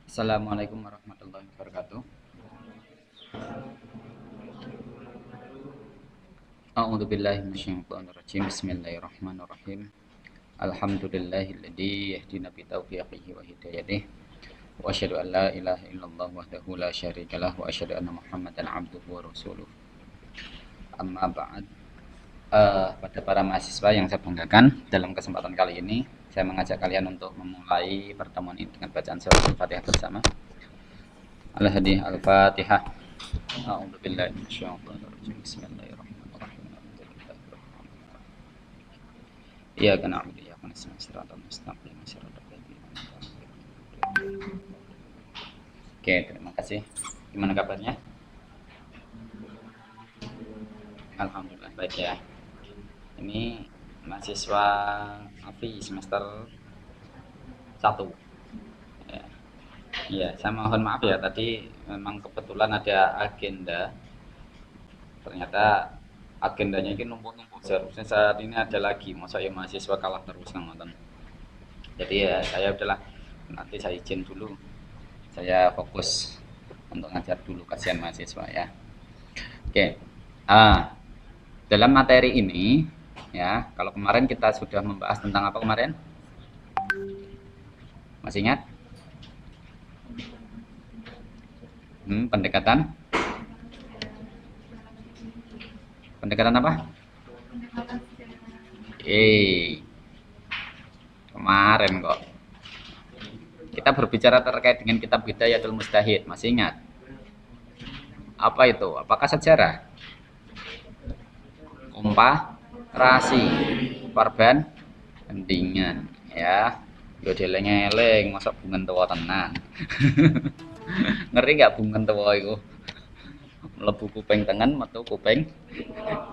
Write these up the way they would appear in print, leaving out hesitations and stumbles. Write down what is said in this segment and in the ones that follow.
Assalamualaikum warahmatullahi wabarakatuh. A'udzu billahi minasyaitonir rajim. Bismillahirrahmanirrahim. Alhamdulillahilladzi yahdina bi taufiqihi wa hidayatihi. Wa asyhadu an la ilaha illallah wahdahu la syarikalah wa asyhadu anna Muhammadan abduhu wa rasuluh. Amma ba'd. Pada para mahasiswa yang saya banggakan, dalam kesempatan kali ini saya mengajak kalian untuk memulai pertemuan ini dengan bacaan surah Al-Fatihah bersama. Al-Hadi Al-Fatihah. A'udzu billahi minasyaitonir rajim. Bismillahirrahmanirrahim. Iyyaka na'budu wa iyyaka nasta'in. Shiratal mustaqim. Shiratal ladzina an'amta 'alaihim. Oke, terima kasih. Gimana kabarnya? Alhamdulillah baik ya. Ini mahasiswa AFI semester 1. Ya. Iya, saya mohon maaf ya tadi memang kebetulan ada agenda. Ternyata agendanya ini numpuk-numpuk. Seharusnya saat ini ada lagi, masa ya mahasiswa kalah terus nang nonton. Jadi ya saya udahlah nanti saya izin dulu. Saya fokus untuk ngajar dulu, kasihan mahasiswa ya. Oke. Ah, dalam materi ini ya, kalau kemarin kita sudah membahas tentang apa kemarin? Masih ingat? Pendekatan. Pendekatan apa? Kemarin kok. Kita berbicara terkait dengan kitab Bidayatul Mujtahid, masih ingat? Apa itu? Apakah sejarah? Komparasi, perbandingan, ya. Yo deleng-eleng, masa bungan tua tenan. Ngeri nggak bungan tua itu? Mlebu kuping tengen, metu kuping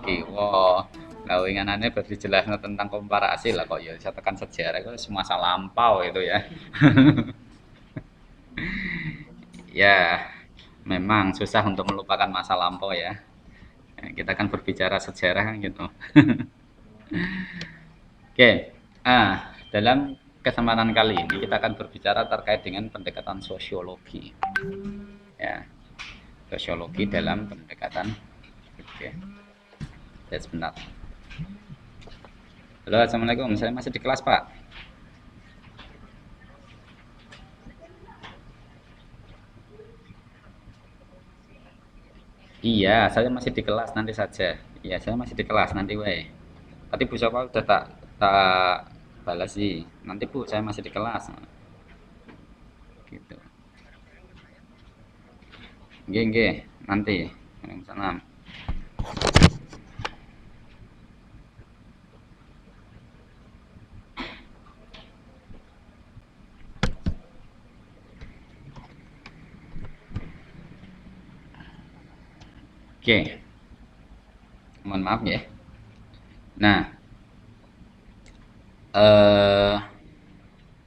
kiwa. Nah, winganane baru dijelaskan tentang komparasi lah kok ya saya tekan sejarah itu semasa lampau itu ya. Ya, memang susah untuk melupakan masa lampau ya. Kita kan berbicara sejarah kan gitu. Oke, dalam kesempatan kali ini kita akan berbicara terkait dengan pendekatan sosiologi. Ya, sosiologi dalam pendekatan. Oke, ya sebentar. Halo, assalamualaikum. Saya masih di kelas, Pak. Iya, saya masih di kelas nanti saja. Iya, saya masih di kelas nanti, weh. Tadi Bu Sofa udah tak balas sih. Nanti Bu, saya masih di kelas. Gitu. Nggih, nggih. Nanti. Waalaikumsalam. Oke. Mohon maaf ya. Nah, eh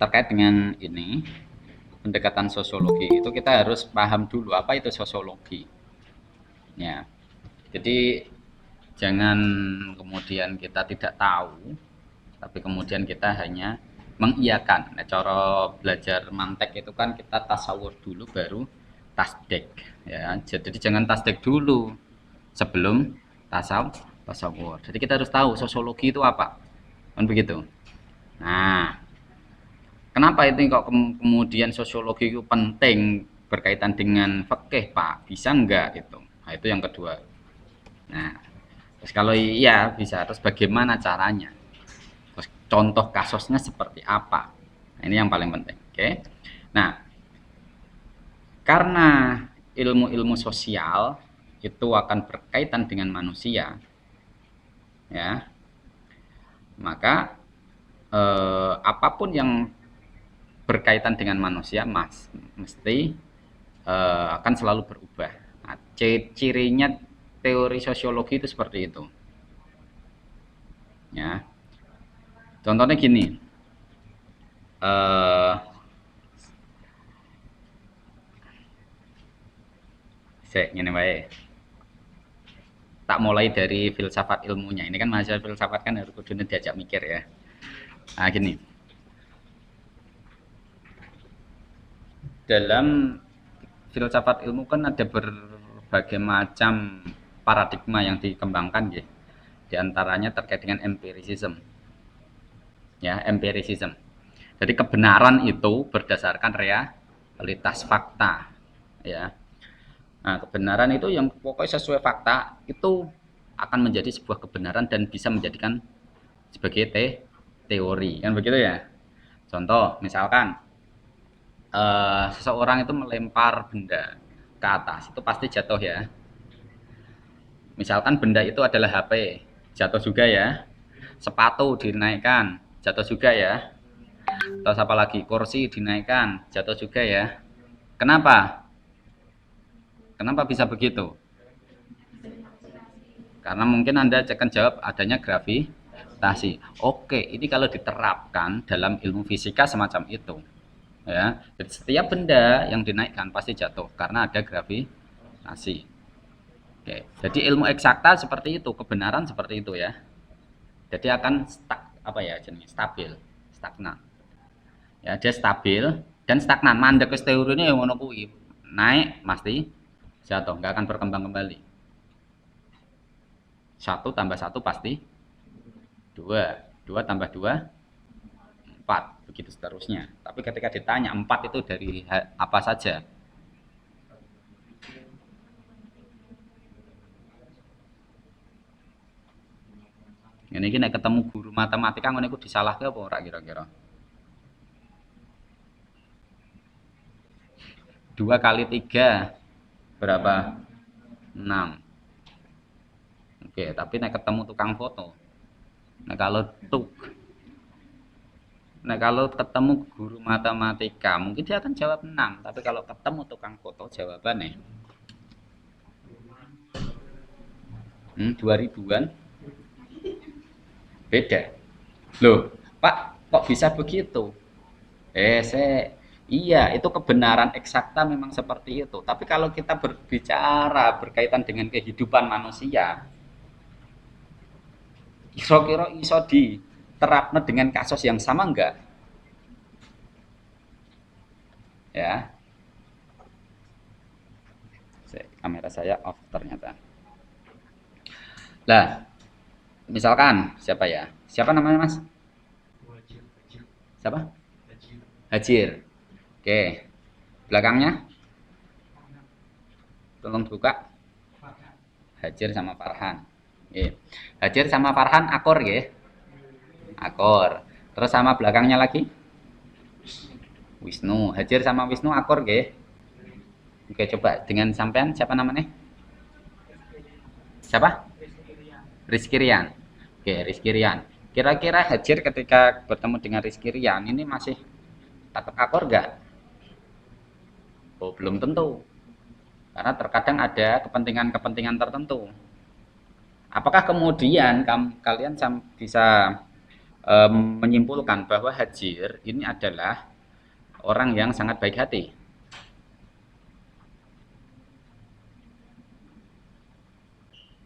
terkait dengan ini pendekatan sosiologi itu kita harus paham dulu apa itu sosiologi. Ya. Jadi jangan kemudian kita tidak tahu, tapi kemudian kita hanya mengiyakan. Nah, cara belajar mantek itu kan kita tasawur dulu baru tasdek ya. Jadi jangan tasdek dulu sebelum tasawur. Jadi kita harus tahu sosiologi itu apa. Kan begitu. Nah, kenapa itu kok kemudian sosiologi itu penting berkaitan dengan fikih, Pak? Bisa enggak itu? Nah, itu yang kedua. Nah, terus kalau iya bisa, terus bagaimana caranya? Terus contoh kasusnya seperti apa? Nah, ini yang paling penting. Oke. Nah, karena ilmu-ilmu sosial itu akan berkaitan dengan manusia, ya, maka apapun yang berkaitan dengan manusia mesti akan selalu berubah. Nah, cirinya teori sosiologi itu seperti itu. Ya, contohnya gini, ini wae. Tak mulai dari filsafat ilmunya. Ini kan mahasiswa filsafat kan harus kudunya diajak mikir ya. Nah, gini. dalam filsafat ilmu kan ada berbagai macam paradigma yang dikembangkan ya. Di antaranya terkait dengan empiricism. Ya, empiricism. Jadi kebenaran itu berdasarkan realitas fakta, ya. Nah, kebenaran itu yang pokoknya sesuai fakta itu akan menjadi sebuah kebenaran dan bisa menjadikan sebagai teori, kan begitu ya. Contoh, misalkan seseorang itu melempar benda ke atas, itu pasti jatuh ya. Misalkan benda itu adalah HP, jatuh juga ya. Sepatu dinaikkan, jatuh juga ya. Terus apa lagi? Kursi dinaikkan, jatuh juga ya. Kenapa? Kenapa bisa begitu? Karena mungkin Anda akan jawab adanya gravitasi. Oke, ini kalau diterapkan dalam ilmu fisika semacam itu. Ya, jadi setiap benda yang dinaikkan pasti jatuh karena ada gravitasi. Oke, jadi ilmu eksakta seperti itu, kebenaran seperti itu ya. Jadi akan stabil, stagnan. Ya, dia stabil dan stagnan. Mandek wis teorine yang ngono kuwi. Naik pasti jatuh, nggak akan berkembang kembali. 1 tambah 1 pasti 2. 2 tambah 2 4, begitu seterusnya. Tapi ketika ditanya 4 itu dari apa saja? Ini nek ketemu guru matematika ngono iku disalahke apa ora kira-kira? 2 kali 3 berapa? 6. Oke, tapi nek ketemu tukang foto. Nah kalau ketemu guru matematika, mungkin dia akan jawab 6. Tapi kalau ketemu tukang foto, jawabannya 2000-an. Beda. Loh, Pak, kok bisa begitu? Iya, itu kebenaran eksakta memang seperti itu. Tapi kalau kita berbicara berkaitan dengan kehidupan manusia, kira-kira iso diterapkan dengan kasus yang sama enggak? Ya, kamera saya off ternyata. Lah, misalkan siapa ya? Siapa namanya Mas? Siapa? Hajir. Oke. Belakangnya? Tolong buka. Hajir sama Farhan. Oke. Hajir sama Farhan akor ya? Akor. Terus sama belakangnya lagi? Wisnu. Hajir sama Wisnu akor ya? Oke, coba dengan sampean siapa namanya? Siapa? Rizky Rian. Oke, Rizky Rian. Kira-kira Hajir ketika bertemu dengan Rizky Rian ini masih takut akor enggak? Oh, belum tentu. Karena terkadang ada kepentingan-kepentingan tertentu. Apakah kemudian kalian bisa menyimpulkan bahwa Hajir ini adalah orang yang sangat baik hati?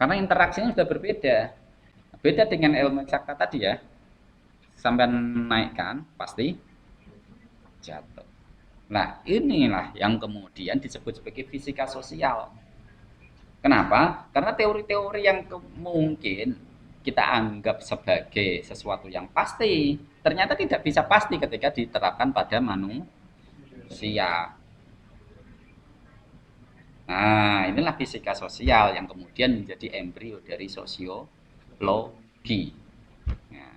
Karena interaksinya sudah berbeda. Beda dengan ilmu eksakta tadi ya. Sampai naikkan pasti jatuh. Nah, inilah yang kemudian disebut sebagai fisika sosial. Kenapa? Karena teori-teori yang mungkin kita anggap sebagai sesuatu yang pasti, ternyata tidak bisa pasti ketika diterapkan pada manusia. Nah, inilah fisika sosial yang kemudian menjadi embrio dari sosiologi. Nah,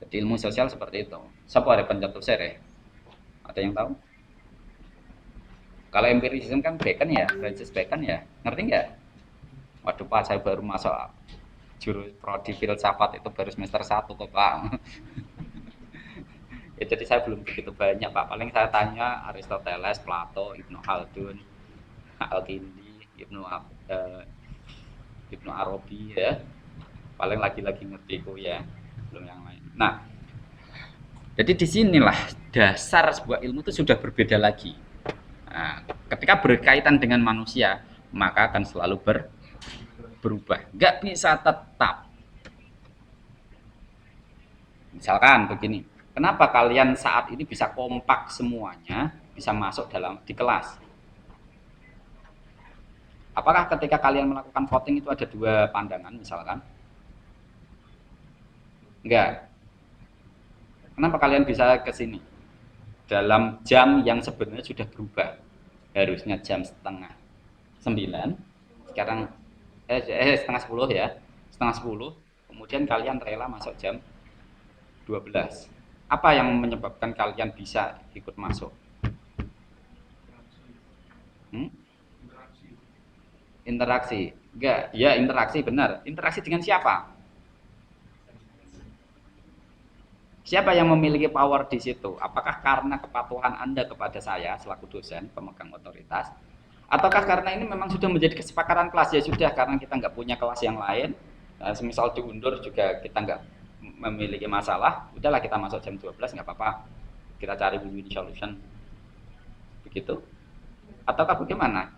jadi ilmu sosial seperti itu. Siapa ada pencetusnya ya? Ada yang tahu? Kalau empirisisme kan Bacon ya, Francis Bacon ya. Ngerti nggak? Waduh Pak, saya baru masuk jurus prodi filsafat itu baru semester 1 kok Pak. Ya, jadi saya belum begitu banyak Pak. Paling saya tanya Aristoteles, Plato, Ibnu Khaldun, Al-Kindi, Ibnu Arabi ya. Paling lagi-lagi ngerti ku ya, belum yang lain. Nah, jadi disinilah dasar sebuah ilmu itu sudah berbeda lagi. Nah, ketika berkaitan dengan manusia, maka akan selalu berubah. Nggak bisa tetap. Misalkan begini, kenapa kalian saat ini bisa kompak semuanya bisa masuk di kelas. Apakah ketika kalian melakukan voting itu ada dua pandangan misalkan? Enggak. Kenapa kalian bisa ke sini? Dalam jam yang sebenarnya sudah berubah. Harusnya jam setengah 9, sekarang setengah 10 ya. Setengah 10, kemudian kalian rela masuk jam 12. Apa yang menyebabkan kalian bisa ikut masuk? Interaksi. Enggak, ya interaksi benar. Interaksi dengan siapa? Siapa yang memiliki power di situ? Apakah karena kepatuhan Anda kepada saya selaku dosen, pemegang otoritas? Ataukah karena ini memang sudah menjadi kesepakatan kelas? Ya sudah, karena kita nggak punya kelas yang lain, semisal diundur juga kita nggak memiliki masalah, udahlah kita masuk jam 12, nggak apa-apa. Kita cari win-win solution. Begitu? Ataukah bagaimana?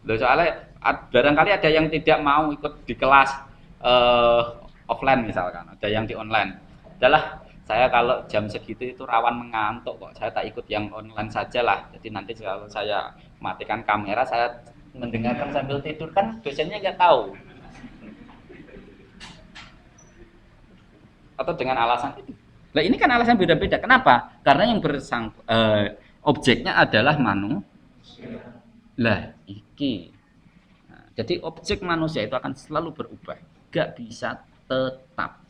Loh, soalnya barangkali ada yang tidak mau ikut di kelas offline misalkan, ada yang di online. Adalah saya kalau jam segitu itu rawan mengantuk kok, saya tak ikut yang online saja lah. Jadi nanti kalau saya matikan kamera, saya mendengarkan sambil tidur, kan dosennya nggak tahu. Atau dengan alasan itu. Nah ini kan alasan beda-beda. Kenapa? Karena yang objeknya adalah manusia. Lah iki. Nah, jadi objek manusia itu akan selalu berubah. Gak bisa tetap,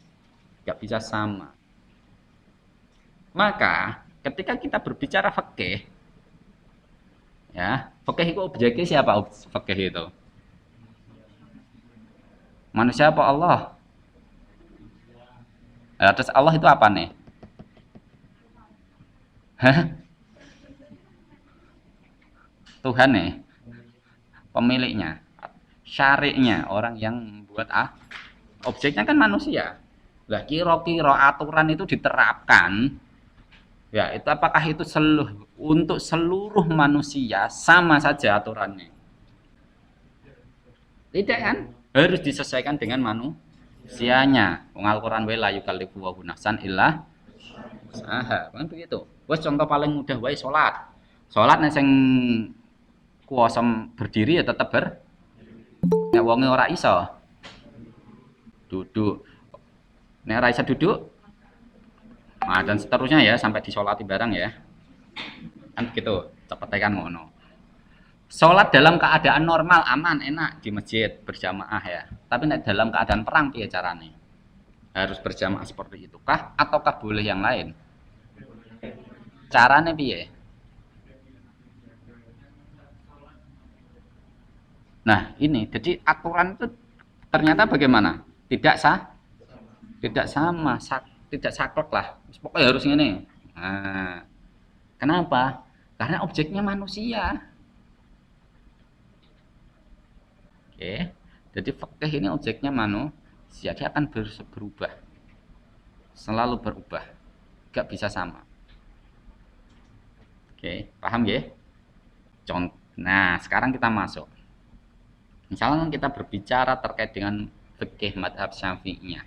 gak bisa sama. Maka ketika kita berbicara fikih, ya fikih itu objeknya siapa? Fikih itu manusia apa Allah? Nah, terus Allah itu apa nih? Hah? Tuhan nih, pemiliknya, syari'nya, orang yang membuat objeknya kan manusia. Lah kira-kira aturan itu diterapkan, ya itu apakah itu untuk seluruh manusia sama saja aturannya? Tidak kan? Harus disesuaikan dengan manusianya. Wong Al-Qur'an wae la yukallifu wa nafsan illa usaha. Kan begitu. Wes contoh paling mudah wae salat. Salat nek sing kuwasa berdiri ya tetap nek wonge ora iso duduk. Nek ora iso duduk, nah, dan seterusnya ya sampai disolati barang ya. Kan gitu, cepet kan ngono. Sholat dalam keadaan normal, aman, enak di masjid berjamaah ya. Tapi nek dalam keadaan perang piye carane? Harus berjamaah seperti itu kah? Ataukah boleh yang lain? Carane piye? Nah ini, jadi aturan itu ternyata bagaimana? Tidak tidak sama, tidak saklek lah. Pokoknya harus ini. Nah, kenapa? Karena objeknya manusia. Oke, jadi fikih ini objeknya manusia, dia akan berubah, selalu berubah, gak bisa sama. Oke, paham ya? Nah, sekarang kita masuk. Misalnya kita berbicara terkait dengan fikih madhab Syafi'iyah.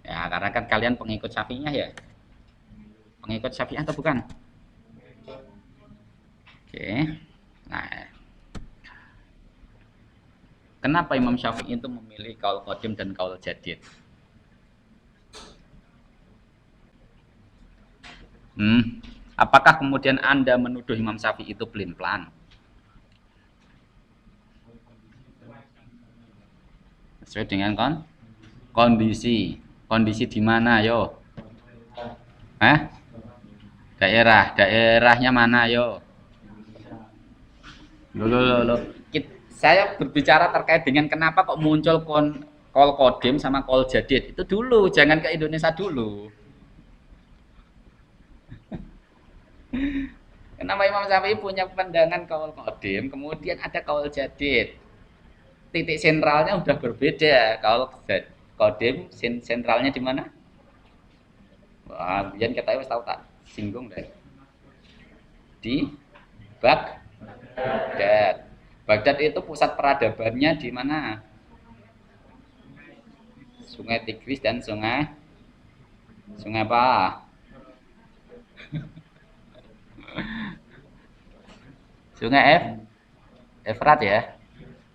Ya, karena kan kalian pengikut Syafi'iyah ya? Pengikut Syafi'iyah atau bukan? Oke, nah kenapa Imam Syafi'i itu memilih kaul qadim dan kaul jadid? Apakah kemudian Anda menuduh Imam Syafi'i itu pelin-pelan? Sesuai dengan kondisi. Kondisi di mana, yo? Daerahnya mana, yo? Loh. Saya berbicara terkait dengan kenapa kok muncul kol kodim sama kol jadid. Itu dulu, jangan ke Indonesia dulu. Kenapa Imam Syafi'i punya pandangan kol kodim, kemudian ada kol jadid. Titik sentralnya udah berbeda. Kalau kodim sentralnya di mana? Wah, biar kita harus tahu tak singgung deh. Di Baghdad. Baghdad itu pusat peradabannya di mana? Sungai Tigris dan Sungai Sungai apa? Sungai Efrat ya.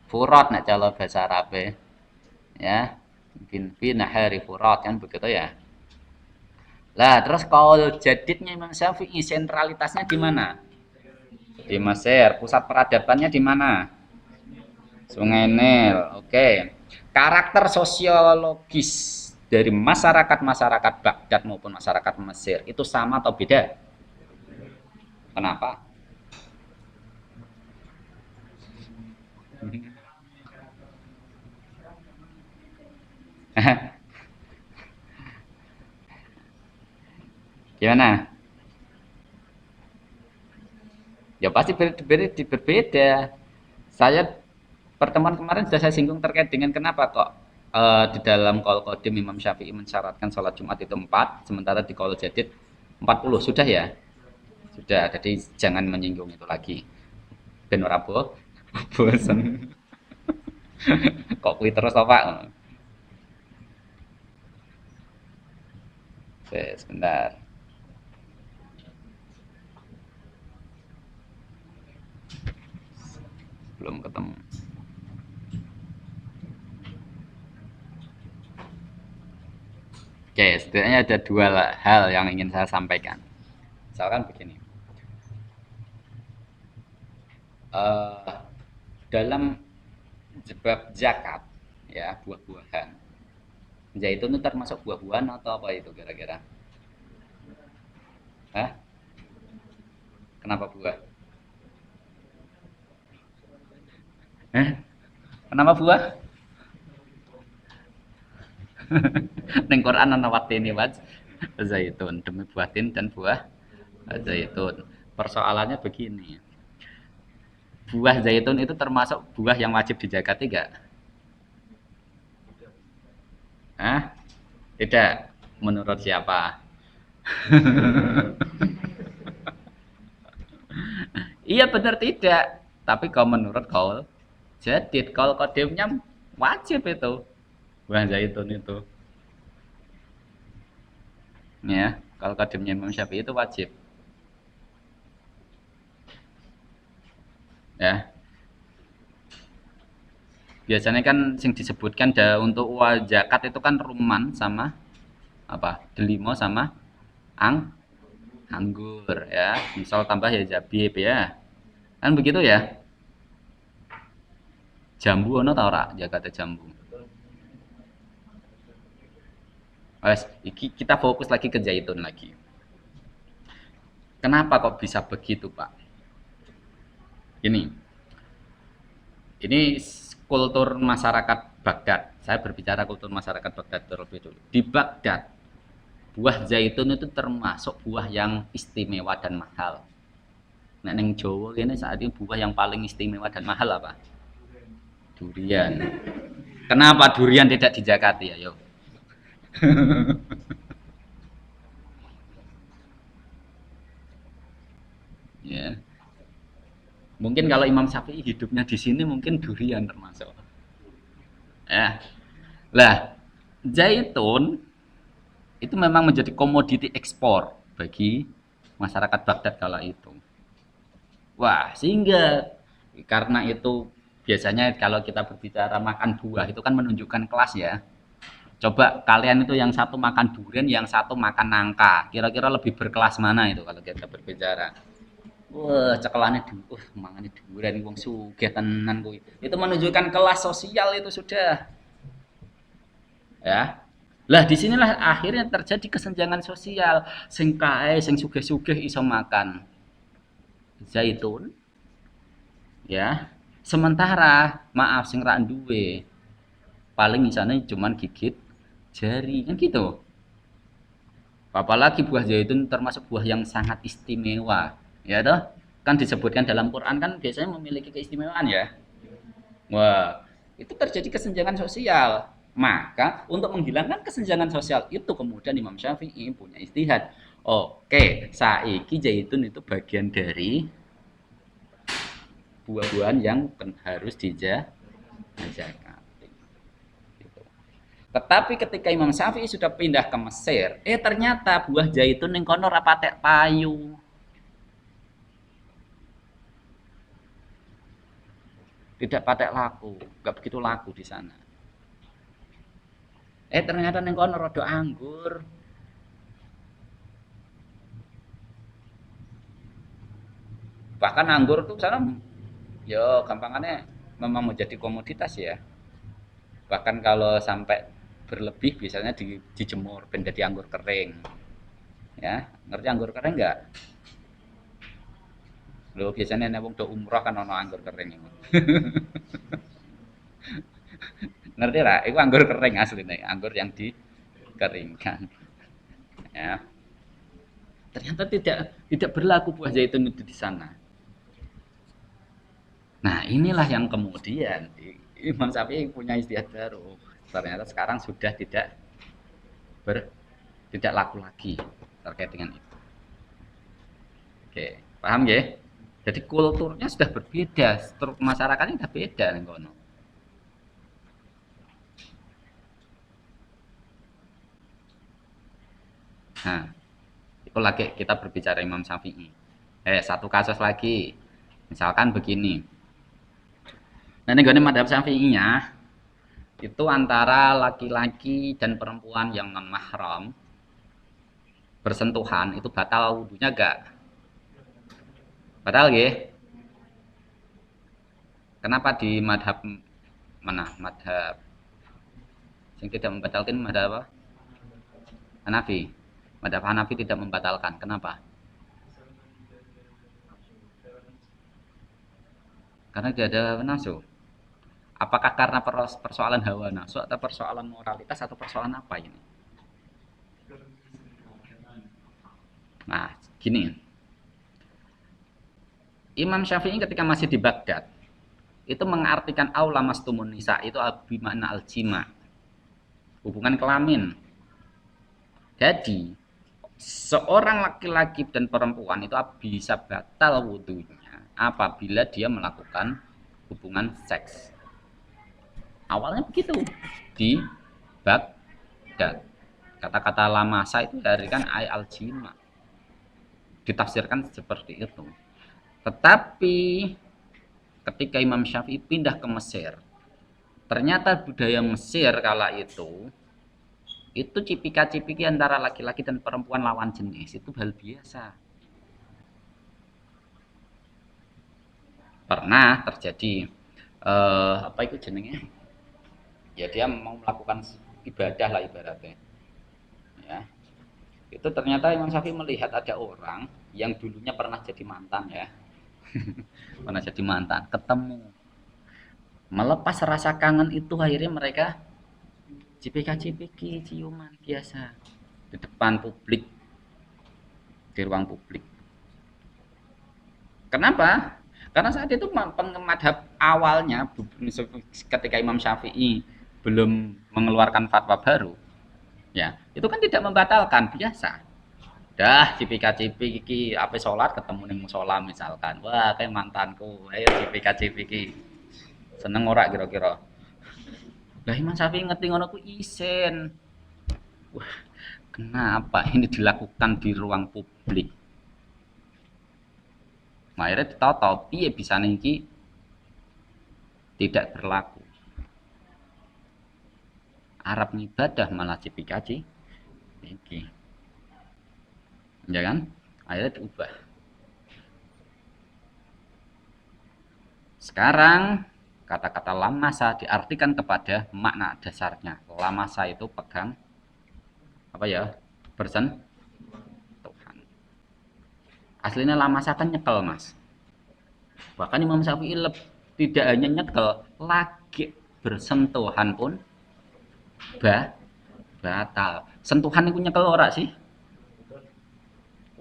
Furat nek kalau bahasa Arab ya. Fi nahari Furat kan begitu ya. Lah, terus kaul jadidnya Imam Syafi'i sentralitasnya di mana? Di Mesir. Pusat peradabannya di mana? Sungai Nil. Oke. Karakter sosiologis dari masyarakat-masyarakat Baghdad maupun masyarakat Mesir itu sama atau beda? Kenapa? Gimana? Ya pasti berbeda. Saya pertemuan kemarin sudah saya singgung terkait dengan kenapa kok di dalam Qaul Qadim Imam Syafi'i mensyaratkan sholat Jumat itu 4, sementara di Qaul Jadid 40. Sudah ya? Sudah, jadi jangan menyinggung itu lagi. Ben ora bosen. Kok kuwi terus toh, Pak? Sebentar. Belum ketemu. Oke, setidaknya ada dua hal yang ingin saya sampaikan. Misalkan begini, eh, dalam bab zakat, ya buah-buahan, zaitun itu termasuk buah-buahan atau apa itu kira-kira? Hah? Kenapa buah? Hah? Kenapa buah? Neng Quran ana watini waj zaitun demi buatin dan buah zaitun. Persoalannya begini, buah zaitun itu termasuk buah yang wajib dijakati enggak? Hah? Tidak. Menurut siapa? Iya benar tidak. Tapi kalau menurut kaul jadid, kalau kodimnya wajib itu buah zaitun itu. Ya, kalau kodimnya Imam Syafi'i itu wajib. Ya, biasanya kan sing disebutkan untuk zakat itu kan ruman sama apa? Delimo sama ang anggur ya. Misal tambah ya zabib ya. Kan begitu ya? Jambu ono ta ora zakate jambu? Wes, iki kita fokus lagi ke zaitun lagi. Kenapa kok bisa begitu, Pak? Ini kultur masyarakat Baghdad. Saya berbicara kultur masyarakat Baghdad terlebih dulu. Di Baghdad, buah zaitun itu termasuk buah yang istimewa dan mahal. Nah, neng Jawa ini saat ini buah yang paling istimewa dan mahal apa? Durian. Kenapa durian tidak dijakati? Ayo. Ya. Mungkin kalau Imam Syafi'i hidupnya di sini mungkin durian termasuk. Ya. Lah, zaitun itu memang menjadi komoditi ekspor bagi masyarakat Baghdad kala itu. Wah, sehingga karena itu biasanya kalau kita berbicara makan buah itu kan menunjukkan kelas ya. Coba kalian itu yang satu makan durian, yang satu makan nangka. Kira-kira lebih berkelas mana itu kalau kita berbicara? Wah, cekelane mangane durian wong sugih tenan kuwi. Itu menunjukkan kelas sosial itu sudah. Ya. Lah disinilah akhirnya terjadi kesenjangan sosial. Sing kae sing sugih-sugih iso makan zaitun, ya. Sementara maaf sing ra duwe paling misalnya cuman gigit jari kan gitu. Apalagi buah zaitun termasuk buah yang sangat istimewa, ya toh? Kan disebutkan dalam Quran kan biasanya memiliki keistimewaan ya. Wah, itu terjadi kesenjangan sosial. Maka untuk menghilangkan kesenjangan sosial itu kemudian Imam Syafi'i punya istihad. Oke, saiki zaitun itu bagian dari buah-buahan yang harus dijaga. Gitu. Tetapi ketika Imam Syafi'i sudah pindah ke Mesir, ternyata buah zaitun ning kono ora patek payu. Tidak patek laku, enggak begitu laku di sana. Ternyata ning kono rada anggur. Bahkan anggur tuh sana ya gampangannya memang menjadi komoditas ya. Bahkan kalau sampai berlebih biasanya dijemur menjadi anggur kering. Ya, ngerti anggur kering enggak? Lho biasanya nek wong do umrah kan ono anggur kering iku. Ngerti lah, itu anggur kering aslinya, anggur yang dikeringkan. Ya. Ternyata tidak berlaku buah zaitun itu di sana. Nah, inilah yang kemudian Imam Syafi'i punya istiadat baru. Ternyata sekarang sudah tidak laku lagi terkait dengan itu. Oke, paham ya? Jadi kulturnya sudah berbeda, struktur masyarakatnya sudah beda ning kono. Nah, itu lagi kita berbicara Imam Syafi'i. Satu kasus lagi. Misalkan begini. Nah, ini madhab Syafi'inya itu antara laki-laki dan perempuan yang non mahram bersentuhan itu batal wudunya enggak? Batal ya? Kenapa di madhab mana? Madhab yang tidak membatalkan madhab apa? Hanafi. Madhab Hanafi tidak membatalkan. Kenapa? Karena tidak ada nafsu. Apakah karena persoalan hawa nafsu atau persoalan moralitas atau persoalan apa ini? Nah, gini. Imam Syafi'i ketika masih di Baghdad itu mengartikan aula mastumun nisa itu bimakna al-jima. Hubungan kelamin. Jadi, seorang laki-laki dan perempuan itu bisa batal wudunya apabila dia melakukan hubungan seks. Awalnya begitu di Baghdad. Kata-kata lamasa itu dari kan ay al-jima. Ditafsirkan seperti itu. Tetapi ketika Imam Syafi'i pindah ke Mesir, ternyata budaya Mesir kala itu cipika-cipiki antara laki-laki dan perempuan lawan jenis itu hal biasa. Pernah terjadi apa itu jenenge? Ya dia mau melakukan ibadah lah ibaratnya. Ya. Itu ternyata Imam Syafi'i melihat ada orang yang dulunya pernah jadi mantan ya. Pernah jadi mantan, ketemu. Melepas rasa kangen itu akhirnya mereka cipika-cipiki, ciuman biasa di depan publik, di ruang publik. Kenapa? Karena saat itu madhab awalnya ketika Imam Syafi'i belum mengeluarkan fatwa baru, ya itu kan tidak membatalkan biasa. Dah cipika-cipiki apa sholat ketemu ning musola misalkan. Wah, kayak mantanku. Ayo cipika-cipiki. Seneng ora kira-kira? Lah Imam Syafi'i ngerti ngono ku isen. Wah, kenapa ini dilakukan di ruang publik? Akhirnya ditata piye bisa niki tidak berlaku. Arab ngibadah malah cipika-cipiki. Iki. Ya kan? Akhirnya diubah. Sekarang kata-kata lamasa diartikan kepada makna dasarnya. Lamasa itu pegang apa ya? Bersentuhan. Aslinya lamasa kan nyekel, Mas. Bahkan Imam Syafi'i tidak hanya nyekel, lagi bersentuhan pun batal. Sentuhan itu nyekel ora sih?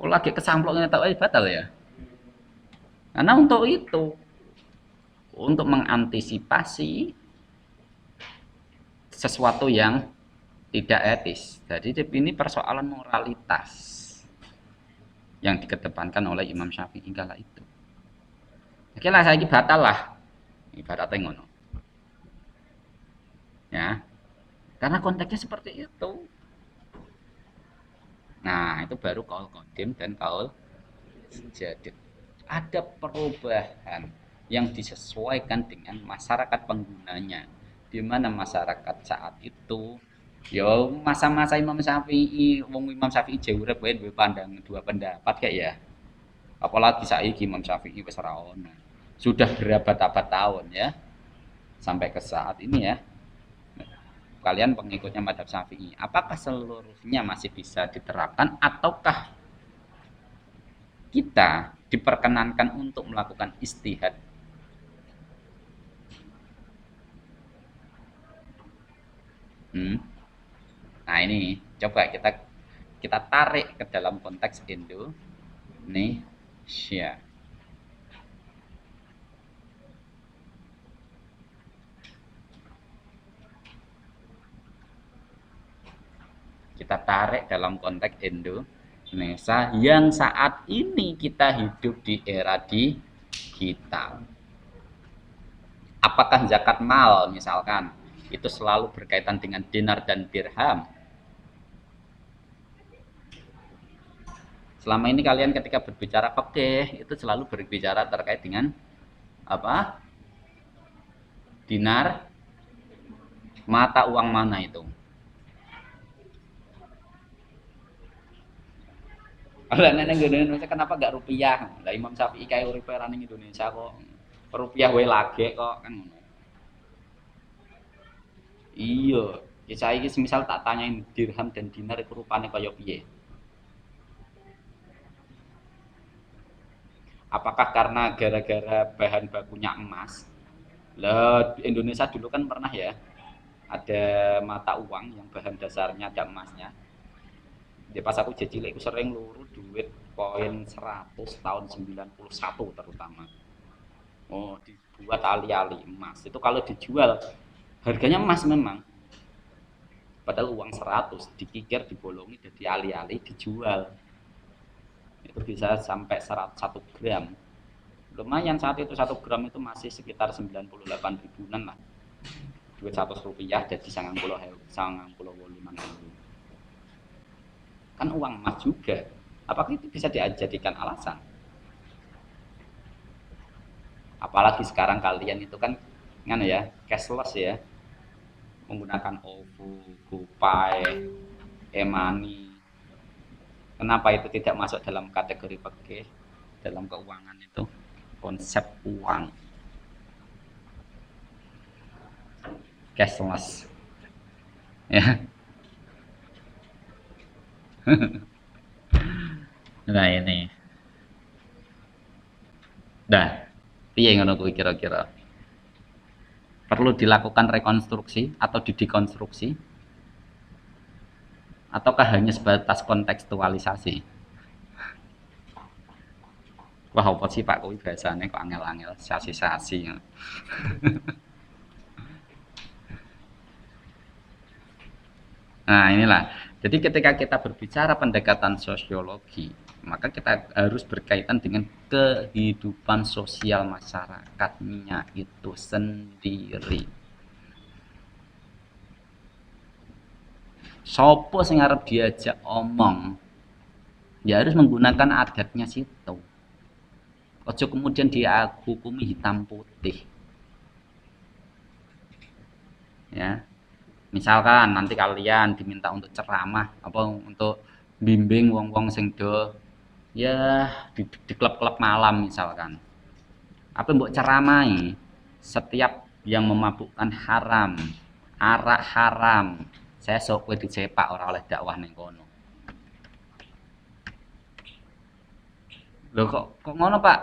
Lagi kesamploknya tahu batal ya. Karena untuk itu, untuk mengantisipasi sesuatu yang tidak etis. Jadi ini persoalan moralitas yang dikedepankan oleh Imam Syafi'i kala itu. Oke lah, saya batal lah. Ibaratnya ngono. Ya. Karena konteksnya seperti itu. Nah, itu baru kaul kodim dan kaul jadid. Ada perubahan yang disesuaikan dengan masyarakat penggunanya. Di mana masyarakat saat itu ya masa-masa Imam Syafi'i, wong Imam Syafi'i jauh urip wae duwe pandang dua pendapat kayak ya. Apalagi saiki Imam Syafi'i wis ora ono. Sudah berabad-abad tahun ya sampai ke saat ini ya. Kalian pengikutnya madhab Syafi'i, apakah seluruhnya masih bisa diterapkan ataukah kita diperkenankan untuk melakukan istihad? Nah ini coba kita tarik ke dalam konteks Indonesia. Kita tarik dalam konteks Indonesia yang saat ini kita hidup di era digital. Apakah zakat mal misalkan itu selalu berkaitan dengan dinar dan dirham? Selama ini kalian ketika berbicara fikih itu selalu berbicara terkait dengan apa? Dinar, mata uang mana itu? Kalau nenek Indonesia kenapa gak rupiah? Lah Imam Syafi'i kayak uripe ning Indonesia kok. Rupiah wae lagi kok kan ngono. Iya, ya saiki semisal tak tanyain dirham dan dinar itu rupane kaya piye? Apakah karena gara-gara bahan bakunya emas? Lah Indonesia dulu kan pernah ya ada mata uang yang bahan dasarnya ada emasnya. Di pas aku cilik aku sering luru duit koin 100 tahun 91 terutama. Oh, dibuat ali-ali emas. Itu kalau dijual harganya emas memang. Padahal uang 100 dikikir dibolongi jadi ali-ali dijual. Itu bisa sampai 1 gram. Lumayan saat itu 1 gram itu masih sekitar 98 ribuan lah. Duit 100 rupiah jadi 90 kan uang emas juga. Apakah itu bisa dijadikan alasan? Apalagi sekarang kalian itu kan ya cashless ya, menggunakan OVO, GoPay, e-money. Kenapa itu tidak masuk dalam kategori fikih dalam keuangan itu? Konsep uang cashless ya. Nah ini dah piye ngono kuwi kira-kira perlu dilakukan rekonstruksi atau didekonstruksi ataukah hanya sebatas kontekstualisasi? Wah apa sih Pak kuwi bahasane kok angel-angel sasi-sasi. Nah inilah, jadi ketika kita berbicara pendekatan sosiologi, maka kita harus berkaitan dengan kehidupan sosial masyarakatnya itu sendiri. Sopo sing arep diajak omong, ya harus menggunakan adatnya situ. Ojo kemudian dihukumi hitam putih. Ya, misalkan nanti kalian diminta untuk ceramah apa untuk bimbing wong-wong sing do ya di klub-klub malam misalkan apa mbok ceramai setiap yang memabukkan haram arak haram saya sok kowe dicepak ora oleh dakwah ning kono. Loh kok ngono Pak?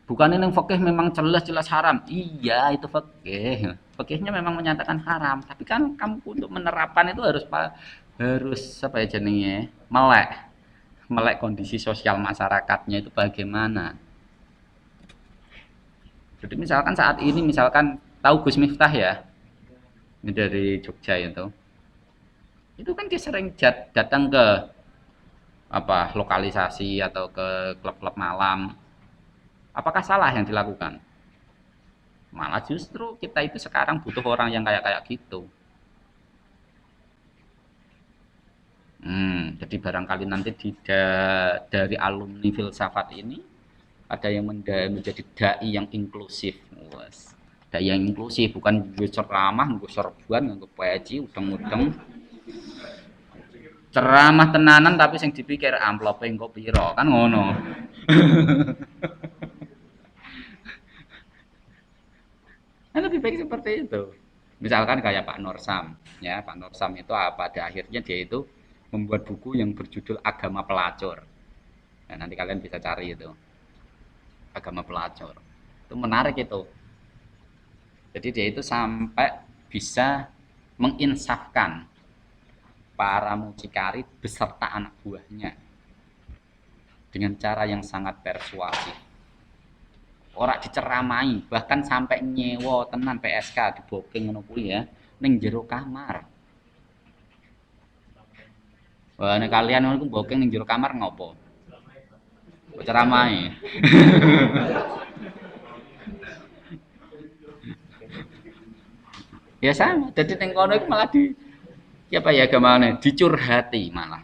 Bukannya yang fikih memang jelas-jelas haram? Iya itu fikih. Fikihnya memang menyatakan haram, tapi kan kamu untuk menerapkan itu harus apa ya jenenge? Melek. Melek kondisi sosial masyarakatnya itu bagaimana. Jadi misalkan saat ini misalkan tahu Gus Miftah ya? Ini dari Jogja itu. Itu kan dia sering datang ke apa lokalisasi atau ke klub-klub malam. Apakah salah yang dilakukan? Malah justru kita itu sekarang butuh orang yang kayak gitu. Jadi barangkali nanti dari alumni filsafat ini ada yang menjadi dai yang inklusif. Wes. Dai yang inklusif bukan gue ceramah, gue serbuan, gue peci, udeng-udeng. Ceramah tenanan tapi sing dipikir amplope engko piro, kan ngono. Kan lebih baik seperti itu. Misalkan kayak Pak Norsam, ya Pak Norsam itu pada akhirnya dia itu membuat buku yang berjudul Agama Pelacur. Nah, nanti kalian bisa cari itu. Agama Pelacur. Itu menarik itu. Jadi dia itu sampai bisa menginsafkan para mucikari beserta anak buahnya dengan cara yang sangat persuasif. Orang diceramai, bahkan sampai nyewa tenan PSK di booking ngono kuwi ya, ning jero kamar. Wah, nek kalian ngono booking ning jero kamar ngopo? Ceramai. Ya sama, jadi ning kono iku malah ya apa ya gamane dicurhati malah.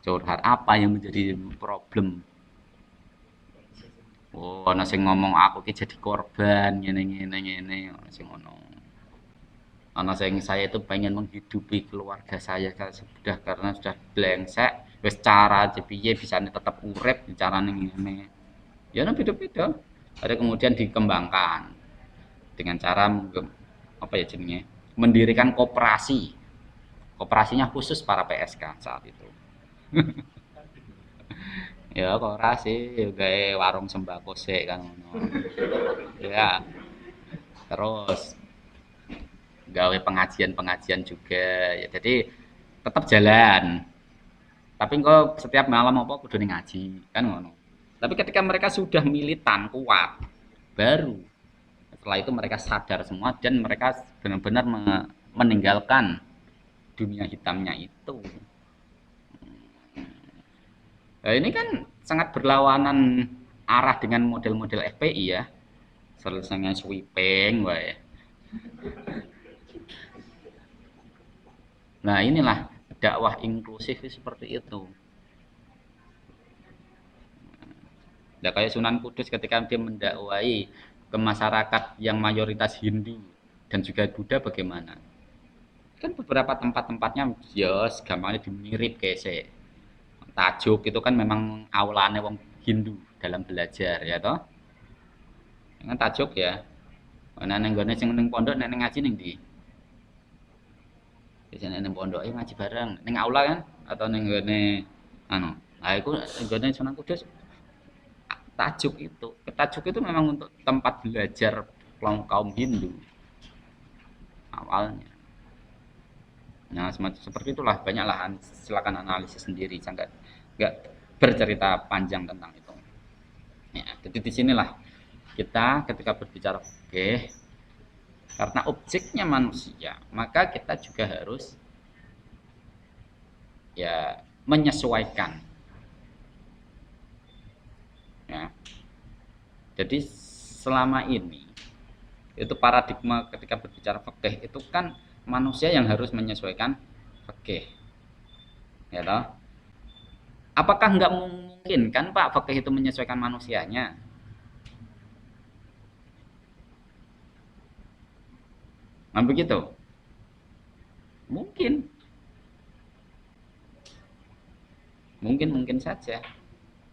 Curhat apa yang menjadi problem. Oh, ana sing ngomong aku ki jadi korban ngene ana sing ngono. Ana sing saya itu pengen menghidupi keluarga saya sudah karena sudah blengsek, wis cara aja piye bisane tetep urip carane ngene. Ya nah beda-beda. Ada kemudian dikembangkan dengan cara apa ya jenenge? Mendirikan koperasi. Koperasinya khusus para PSK saat itu. Ya koperasi gawe warung sembako sik kan ngono. Ya, terus gawe pengajian-pengajian juga ya jadi tetap jalan. Tapi engko setiap malam apa kudu ning ngaji kan ngono. Tapi ketika mereka sudah militan kuat baru setelah itu mereka sadar semua dan mereka benar-benar meninggalkan dunia hitamnya itu. Nah, ini kan sangat berlawanan arah dengan model-model FPI ya. Selesainya sweeping, wae. Nah, inilah dakwah inklusif seperti itu. Nah, kayak Sunan Kudus ketika dia mendakwai ke masyarakat yang mayoritas Hindu dan juga Buddha bagaimana? Kan beberapa tempat-tempatnya ya gampangnya dimirip kayak Tajuk itu kan memang aulane wong Hindu dalam belajar ya toh. Kan tajuk ya. Nah ning gone sing ning pondok nek ngaji ning ndi? Biasane ning pondok ngaji bareng ning aula kan atau ning gone anu. Nah iku ning gone Sunan Kudus tajuk itu. Tajuk itu memang untuk tempat belajar kaum Hindu awalnya. Nah, seperti itulah banyaklah silakan analisis sendiri, saya nggak bercerita panjang tentang itu. Ya, jadi di sinilah kita ketika berbicara fikih karena objeknya manusia, maka kita juga harus ya menyesuaikan. Ya. Jadi selama ini itu paradigma ketika berbicara fikih itu kan manusia yang harus menyesuaikan fikih. Ya toh? Apakah nggak mungkin kan Pak fikih itu menyesuaikan manusianya? Nah begitu. Mungkin. Mungkin saja.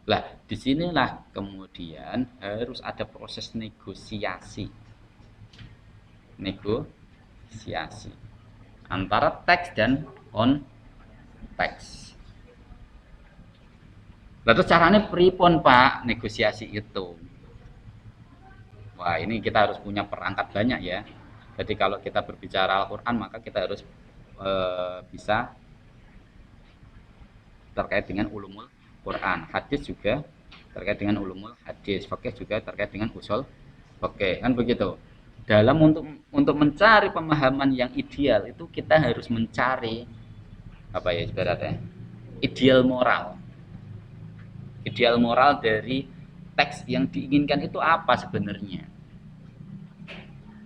Lah, disinilah kemudian harus ada proses negosiasi. Negosiasi antara teks dan konteks. Lalu caranya pripun Pak negosiasi itu? Wah ini kita harus punya perangkat banyak ya. Jadi kalau kita berbicara Al-Quran maka kita harus bisa terkait dengan ulumul Quran. Hadis juga terkait dengan ulumul hadis. Fikih juga terkait dengan usul fikih. Kan begitu. Dalam untuk mencari pemahaman yang ideal itu kita harus mencari apa ya ibaratnya ideal moral dari teks yang diinginkan itu apa sebenarnya.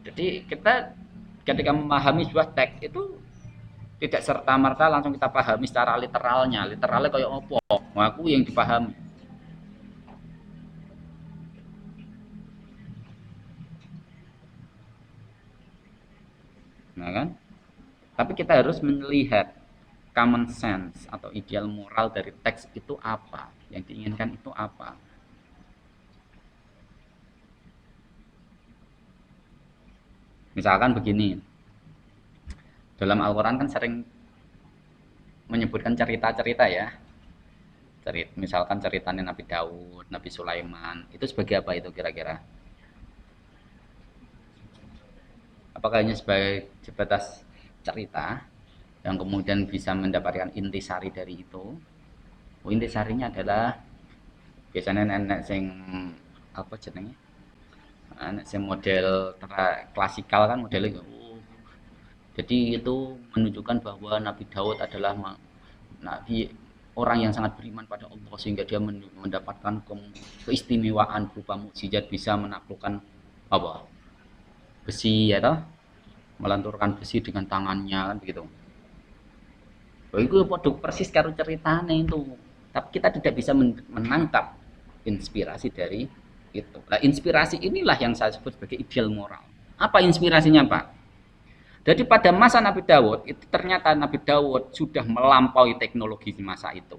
Jadi kita ketika memahami sebuah teks itu Tidak serta-merta langsung kita pahami secara literalnya. Literalnya kayak opo? Wah, aku yang dipahami. Nah kan? Tapi kita harus melihat common sense atau ideal moral dari teks itu apa, yang diinginkan itu apa. Misalkan begini, dalam Al-Quran kan sering menyebutkan cerita-cerita ya, misalkan ceritanya Nabi Daud, Nabi Sulaiman, itu sebagai apa itu kira-kira? Apakah hanya sebagai sebatas cerita yang kemudian bisa mendapatkan intisari dari itu? Oh, intisarinya adalah biasanya nenek sing apa jenenge? Anak sing model klasikal kan modelnya oh, jadi itu menunjukkan bahwa Nabi Daud adalah nabi orang yang sangat beriman pada Allah sehingga dia mendapatkan keistimewaan berupa mukjizat bisa menaklukkan apa besi ya toh, melenturkan besi dengan tangannya kan begitu. Oh, itu padha persis karo ceritane itu. Tapi kita tidak bisa menangkap inspirasi dari itu. Nah, inspirasi inilah yang saya sebut sebagai ideal moral. Apa inspirasinya, Pak? Jadi pada masa Nabi Daud, itu ternyata Nabi Daud sudah melampaui teknologi di masa itu.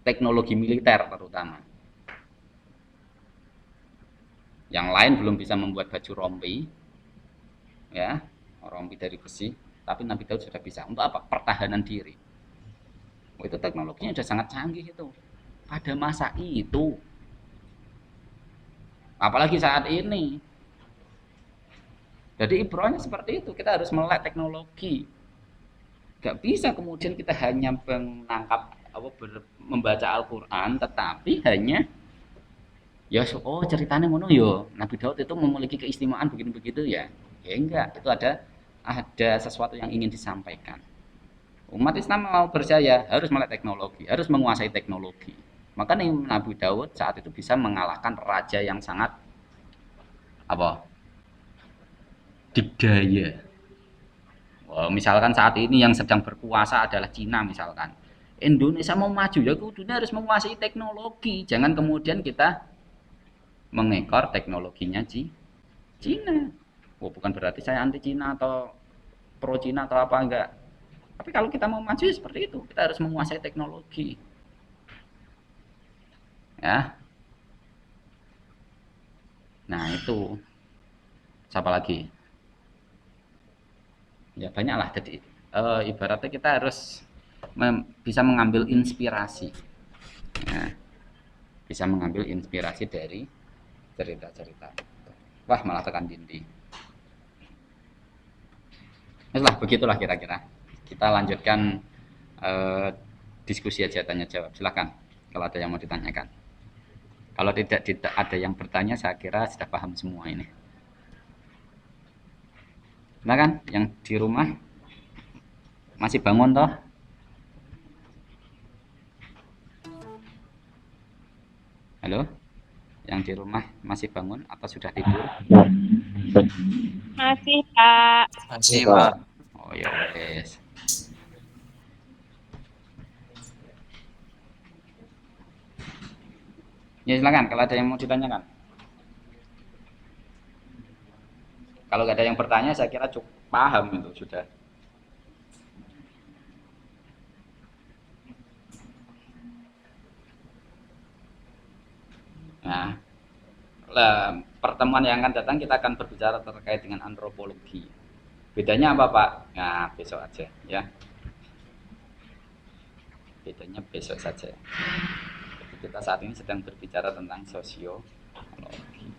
Teknologi militer terutama. Yang lain belum bisa membuat baju rompi, ya, rompi dari besi, tapi Nabi Daud sudah bisa. Untuk apa? Pertahanan diri. Oh, itu teknologinya sudah sangat canggih itu. Pada masa itu, apalagi saat ini. Jadi ibrohnya seperti itu, kita harus melek teknologi. Gak bisa kemudian kita hanya menangkap apa membaca Al-Quran, tetapi hanya ya oh ceritanya ngono yo Nabi Daud itu memiliki keistimewaan begitu-begitu ya. Ya enggak, itu ada sesuatu yang ingin disampaikan. Umat Islam mau berjaya harus melek teknologi, harus menguasai teknologi. Makanya Nabi Daud saat itu bisa mengalahkan raja yang sangat apa? Dikdaya. Wah, misalkan saat ini yang sedang berkuasa adalah Cina misalkan. Indonesia mau maju ya kudunya harus menguasai teknologi. Jangan kemudian kita mengekor teknologinya Cina. Oh, bukan berarti saya anti Cina atau pro Cina atau apa enggak. Tapi kalau kita mau maju ya seperti itu, kita harus menguasai teknologi. Ya. Nah, itu. Siapa lagi? Ya banyaklah jadi ibaratnya kita harus bisa mengambil inspirasi. Ya, bisa mengambil inspirasi dari cerita-cerita. Wah, malah tekan dindi. Nah, begitulah kira-kira. Kita lanjutkan eh, diskusi aja tanya jawab. Silakan kalau ada yang mau ditanyakan. Kalau tidak ada yang bertanya, saya kira sudah paham semua ini. Nah kan, yang di rumah masih bangun toh? Halo? Yang di rumah masih bangun atau sudah tidur? Masih, Pak. Masih, Pak. Oh ya wes. Ya silakan kalau ada yang mau ditanyakan. Kalau nggak ada yang bertanya, saya kira cukup paham itu sudah. Nah, pertemuan yang akan datang kita akan berbicara terkait dengan antropologi. Bedanya apa, Pak? Nah, besok aja ya. Bedanya besok saja. Jadi kita saat ini sedang berbicara tentang sosiologi.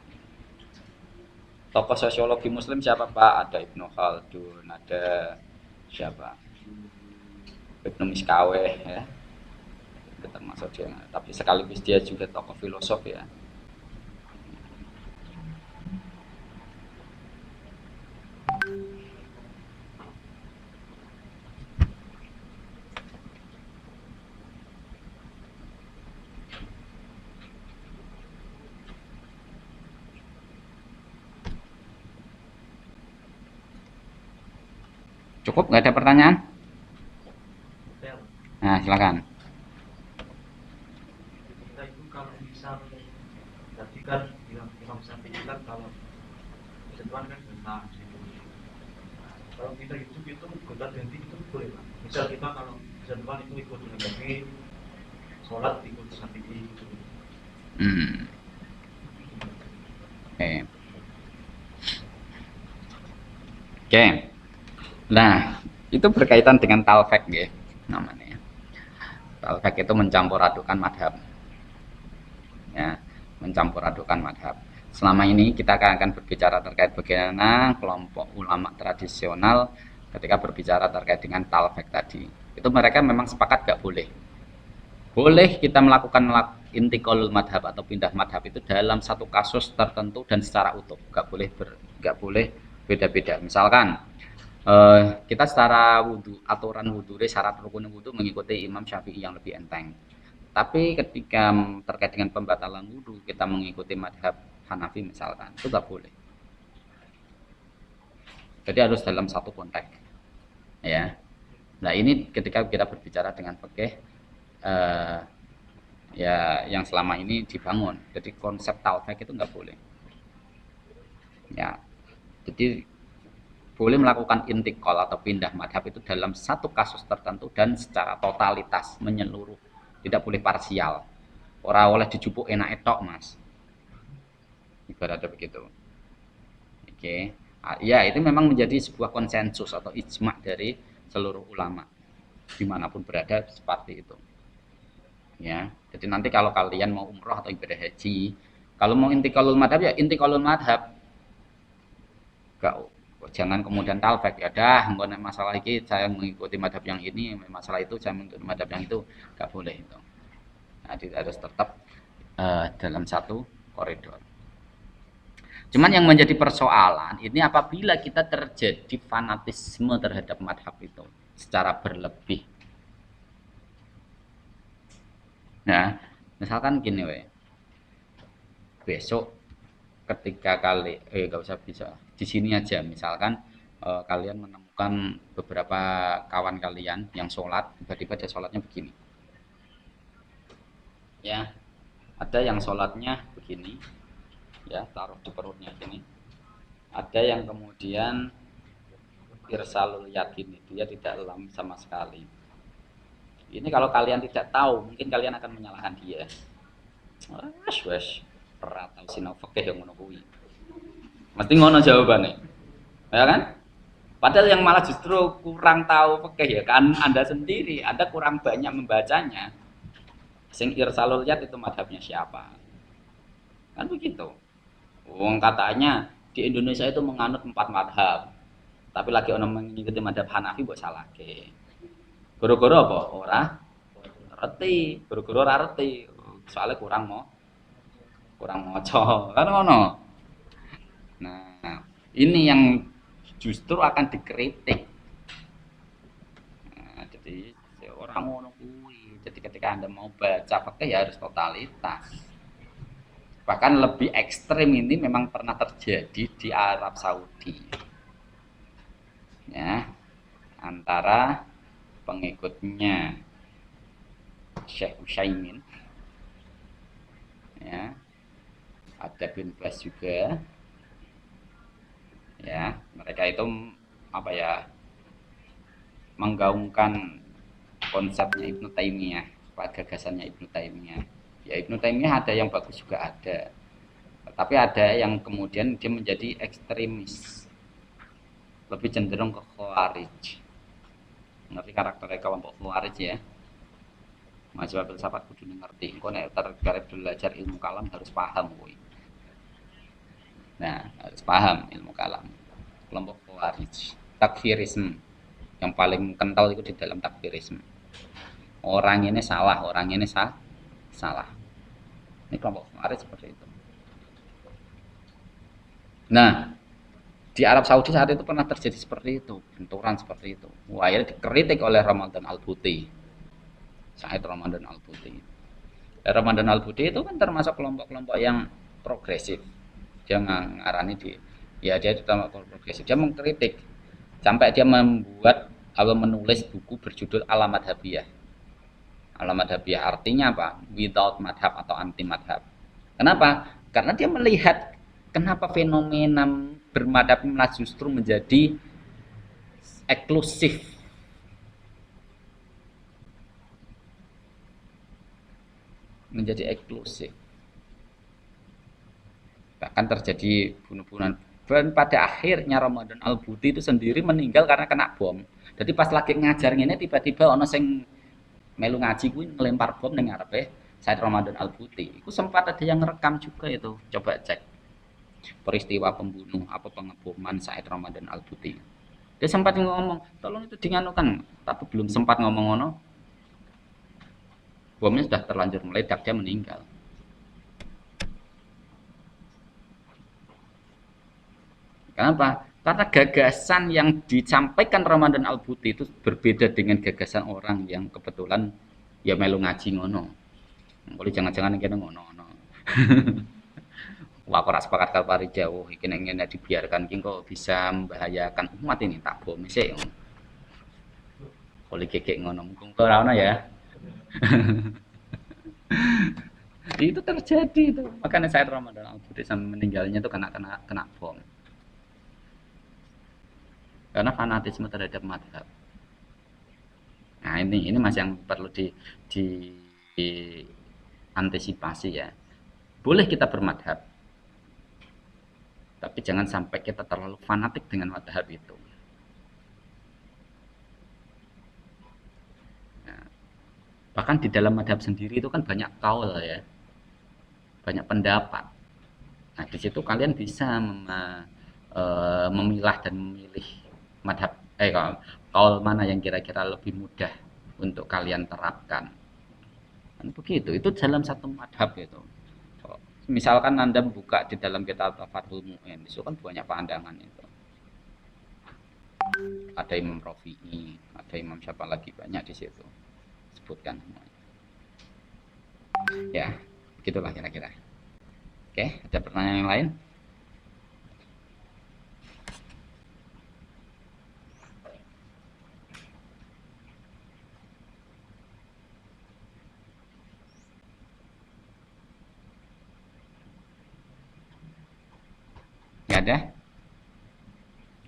Tokoh sosiologi Muslim siapa, Pak? Ada Ibnu Khaldun, ada siapa? Ibnu Miskaweh ya. Itu termasuk dia. Tapi sekaligus dia juga tokoh filosof ya. Cukup, nggak ada pertanyaan? Ya, Nah, silakan. kita itu kalau misal tadi kan Imam Syafi'i kan kalau ketentuan kan tentang gitu. Kalau kita hidup itu gonta ganti itu boleh Pak. Misal kita kalau ketentuan itu ikut Nabi, sholat ikut Syafi'i gitu. Hmm. Oke. Oke. Nah, itu berkaitan dengan talfek ya, namanya. Talfek itu mencampur adukan madhab. Ya, mencampur adukan madhab. Selama ini kita akan berbicara terkait bagaimana kelompok ulama tradisional ketika berbicara terkait dengan talfek tadi. Itu mereka memang sepakat gak boleh. Boleh kita melakukan intiqalul madhab atau pindah madhab itu dalam satu kasus tertentu dan secara utuh. Gak boleh beda-beda. Misalkan kita secara wudhu, aturan wudhu, syarat rukun wudhu mengikuti Imam Syafi'i yang lebih enteng. Tapi ketika terkait dengan pembatalan wudhu, kita mengikuti madhab Hanafi misalkan, itu nggak boleh. Jadi harus dalam satu konteks, ya. Nah ini ketika kita berbicara dengan fikih, ya yang selama ini dibangun. Jadi konsep talfek itu nggak boleh. Ya, jadi boleh melakukan intikal atau pindah madhab itu dalam satu kasus tertentu dan secara totalitas menyeluruh, tidak boleh parsial. Orang oleh dijupuk enak etok mas, ibaratnya begitu. Oke, ya itu memang menjadi sebuah konsensus atau ijma dari seluruh ulama dimanapun berada seperti itu. Ya, jadi nanti kalau kalian mau umroh atau ibadah haji, kalau mau intiqalul madhab ya intiqalul madhab, gak, jangan kemudian talfek ya dah mengenai masalah ini saya mengikuti madhab yang ini, masalah itu saya mengikuti madhab yang itu, gak boleh itu. Nah, harus tetap dalam satu koridor. Cuman yang menjadi persoalan ini apabila kita terjadi fanatisme terhadap madhab itu secara berlebih. Nah, misalkan gini we, besok ketika gak usah bisa di sini aja, misalkan kalian menemukan beberapa kawan kalian yang sholat, tiba-tiba dia sholatnya begini, ya, ada yang sholatnya begini, ya, taruh di perutnya gini, ada yang kemudian irsalul yakin, dia tidak lam sama sekali. Ini kalau kalian tidak tahu, mungkin kalian akan menyalahkan dia. Wes, ora tau sinau fikih yang ngono kuwi. Mesti ngono jawabannya. Ya kan? Padahal yang malah justru kurang tahu fikih ya kan Anda sendiri, Anda kurang banyak membacanya. Sing irsalul yad itu madhabnya siapa? Kan begitu. Wong katanya di Indonesia itu menganut 4 madhab. Tapi lagi orang mengikuti madhab Hanafi buat salah ke. Goro-goro apa? Ora reti, goro-goro ora reti. Soalnya kurang moco. Kan ngono. Nah, ini yang justru akan dikritik. Nah, jadi orang ngono kuwi. Jadi ketika Anda mau baca fikih ya harus totalitas. Bahkan lebih ekstrim ini memang pernah terjadi di Arab Saudi. Ya, antara pengikutnya Syekh Utsaimin, ya, ada bin Bas juga, ya, mereka itu apa ya, menggaungkan konsepnya Ibnu Taimiyah, gagasannya Ibnu Taimiyah. Ya Ibnu Taimiyah ada yang bagus juga ada, tapi ada yang kemudian dia menjadi ekstremis, lebih cenderung ke Khawarij. Ngerti karakter kelompok Khawarij ya? Mahasiswa filsafat kudu ngerti. Engko nek tergarap belajar ilmu kalam harus paham kuwi. Nah, harus paham ilmu kalam. Kelompok Khawarij, takfirisme. Yang paling kental itu di dalam takfirisme. Orang ini salah, orang ini salah. Ini kelompok Khawarij seperti itu. Nah, di Arab Saudi saat itu pernah terjadi seperti itu, benturan seperti itu. Wah, akhirnya dikritik oleh Ramadan Al-Buti. Said Ramadan Al-Buti. Ramadan Al-Buti itu kan termasuk kelompok-kelompok yang progresif. Dia ngarani ya dia itu kelompok progresif. Dia mengkritik Sampai dia membuat atau menulis buku berjudul Alamat Habiyah. Alamat Habiyah artinya apa? Without madhab atau anti madhab. Kenapa? Karena dia melihat kenapa fenomena bermadhab justru menjadi eksklusif. Menjadi eksklusif. Bahkan terjadi bunuh-bunuhan. Dan pada akhirnya Ramadan Al-Buti itu sendiri meninggal karena kena bom. Jadi pas lagi ngajar ini tiba-tiba ono sing melu ngaji kuwi ngelempar bom ning ngarepe Said Ramadan Al-Buti. Itu sempat ada yang rekam juga itu. Coba cek peristiwa pembunuh apa pengeboman Said Ramadan Al-Buti. Dia sempat ngomong, tolong itu dianukan, tapi belum sempat ngomong ngono. Bomnya sudah terlanjur meledak, dia meninggal. Kenapa? Karena gagasan yang disampaikan Ramadan Al-Buti itu berbeda dengan gagasan orang yang kebetulan ya melu ngaji ngono. Kalau jangan-jangan kene ngono-ngono. Wah, ora sepakat karo pari jauh iki nek ngene dibiarkan iki kok bisa membahayakan umat ini tak bom sik. Kalau kekek ngono mungkin ora ono ya. Itu terjadi itu. Makanya Said Ramadan Al-Buti sampai meninggalnya itu kena bom. Karena fanatisme terhadap madhab. Nah ini mas yang perlu di antisipasi ya. Boleh kita bermadhab, tapi jangan sampai kita terlalu fanatik dengan madhab itu. Nah, bahkan di dalam madhab sendiri itu kan banyak kaul ya, banyak pendapat. Nah di situ kalian bisa memilah dan memilih madhab kaul mana yang kira-kira lebih mudah untuk kalian terapkan. Kan begitu, itu dalam satu madhab itu. Misalkan Anda buka di dalam kitab Fathul Mu'in, itu kan banyak pandangan itu. Ada Imam Rafi'i, ada Imam siapa lagi, banyak di situ. Sebutkan semuanya. Ya, begitulah kira-kira. Oke, ada pertanyaan yang lain? Nggak ada?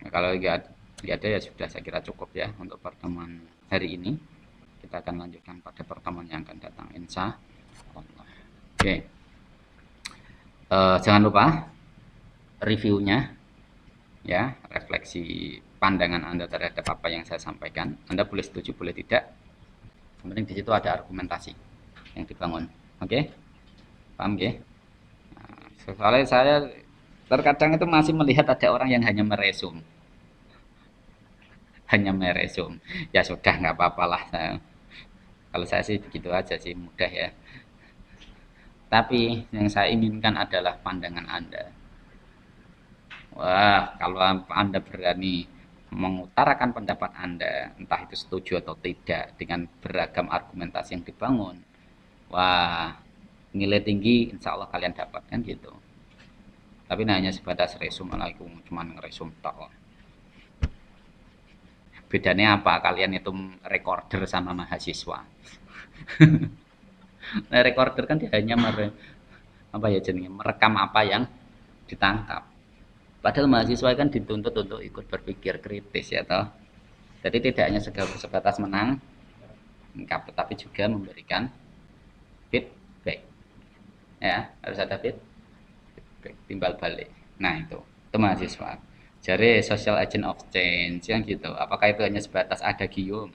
Nah, kalau nggak ada ya sudah, saya kira cukup ya untuk pertemuan hari ini. Kita akan lanjutkan pada pertemuan yang akan datang, insya Allah. Oke. Jangan lupa reviewnya ya, refleksi pandangan Anda terhadap apa yang saya sampaikan. Anda boleh setuju, boleh tidak. Yang penting di situ ada argumentasi yang dibangun. Oke? Paham ya? Nah, soalnya saya terkadang itu masih melihat ada orang yang hanya meresum. Hanya meresum. Ya sudah, nggak apa-apalah. Kalau saya sih begitu aja sih, mudah ya. Tapi yang saya inginkan adalah pandangan Anda. Wah, kalau Anda berani mengutarakan pendapat Anda, entah itu setuju atau tidak, dengan beragam argumentasi yang dibangun, wah, nilai tinggi insya Allah kalian dapatkan gitu. Tapi hanya sebatas resum, cuma ngeresum tok. Bedanya apa? Kalian itu recorder sama mahasiswa. Nah, recorder kan dia hanya merekam apa yang ditangkap. Padahal mahasiswa kan dituntut untuk ikut berpikir kritis ya toh. Jadi tidak hanya sebatas menang, tetapi juga memberikan feedback. Ya, harus ada feedback, timbal balik. Nah, itu mahasiswa. Jadi social agent of change yang gitu. Apakah itu hanya sebatas ada gium?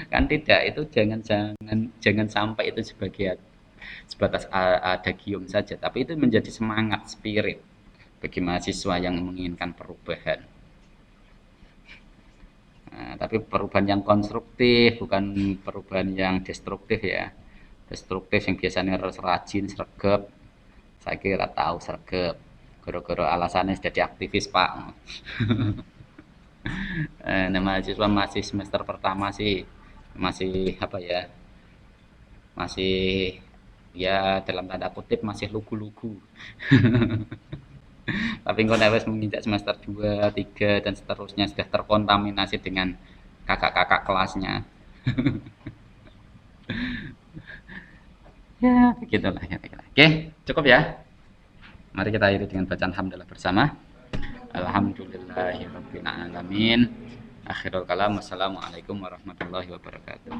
Kan tidak, itu jangan sampai itu sebatas ada gium saja, tapi itu menjadi semangat, spirit bagi mahasiswa yang menginginkan perubahan. Nah, tapi perubahan yang konstruktif, bukan perubahan yang destruktif ya. Destruktif yang biasanya rajin, sregep. Saya kira tahu sregep. Gara-gara alasannya jadi aktivis Pak. Nah, mahasiswa masih semester pertama sih masih apa ya? Masih ya dalam tanda kutip masih lugu-lugu. Tapi engko nek wis menginjak semester 2, 3 dan seterusnya sudah terkontaminasi dengan kakak-kakak kelasnya. Ya, begitulah kira-kira. Oke, cukup ya. Mari kita akhiri dengan bacaan hamdalah bersama. Alhamdulillahirabbil alamin. Akhirul kalam. Wassalamualaikum warahmatullahi wabarakatuh.